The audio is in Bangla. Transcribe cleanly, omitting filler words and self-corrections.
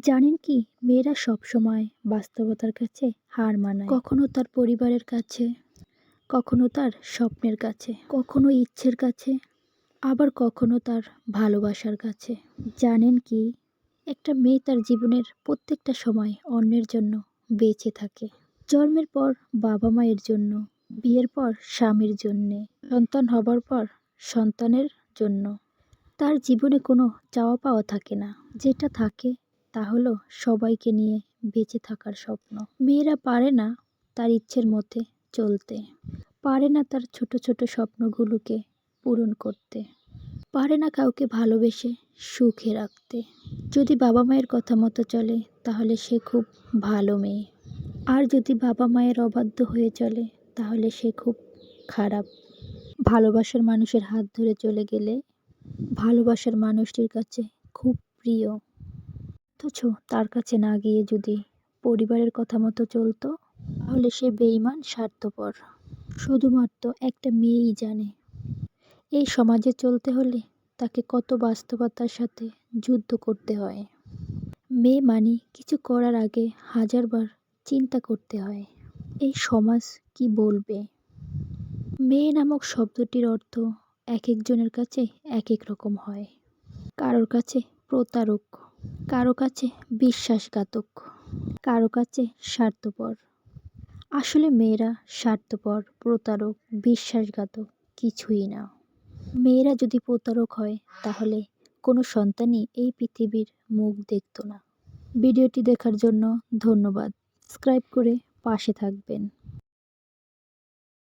জানেন কি, মেয়েরা সবসময় বাস্তবতার কাছে হার মানায়। কখনো তার পরিবারের কাছে, কখনো তার স্বপ্নের কাছে, কখনো ইচ্ছের কাছে, আবার কখনো তার ভালোবাসার কাছে। জানেন কি, একটা মেয়ে তার জীবনের প্রত্যেকটা সময় অন্যের জন্য বেঁচে থাকে। জন্মের পর বাবা মায়ের জন্য, বিয়ের পর স্বামীর জন্যে, সন্তান হবার পর সন্তানের জন্য। তার জীবনে কোনো চাওয়া পাওয়া থাকে না। যেটা থাকে তা হলো সবাইকে নিয়ে বেঁচে থাকার স্বপ্ন। মেয়েরা পারে না তার ইচ্ছের মধ্যে চলতে, পারে না তার ছোট ছোট স্বপ্নগুলোকে পূরণ করতে, পারে না কাউকে ভালোবেসে সুখে রাখতে। যদি বাবা মায়ের কথা মতো চলে তাহলে সে খুব ভালো মেয়ে, আর যদি বাবা মায়ের অবাধ্য হয়ে চলে তাহলে সে খুব খারাপ। ভালোবাসার মানুষের হাত ধরে চলে গেলে ভালোবাসার মানুষটির কাছে খুব প্রিয়, অথচ তার কাছে না গিয়ে যদি পরিবারের কথা মতো চলতো তাহলে সে বেঈমান, স্বার্থপর। শুধুমাত্র একটা মেয়েই জানে এই সমাজে চলতে হলে তাকে কত বাস্তবতার সাথে যুদ্ধ করতে হয়। মেয়ে মানে কিছু করার আগে হাজারবার চিন্তা করতে হয়, এই সমাজ কি বলবে। মেয়ে নামক শব্দটির অর্থ এক একজনের কাছে এক এক রকম হয়। কারোর কাছে প্রতারক, কারো কাছে বিশ্বাসঘাতক, কারো কাছে স্বার্থপর। আসলে মেয়েরা স্বার্থপর, প্রতারক, বিশ্বাসঘাতক কিছুই না। মেয়েরা যদি প্রতারক হয় তাহলে কোনো সন্তানই এই পৃথিবীর মুখ দেখতো না। ভিডিওটি দেখার জন্য ধন্যবাদ। সাবস্ক্রাইব করে পাশে থাকবেন।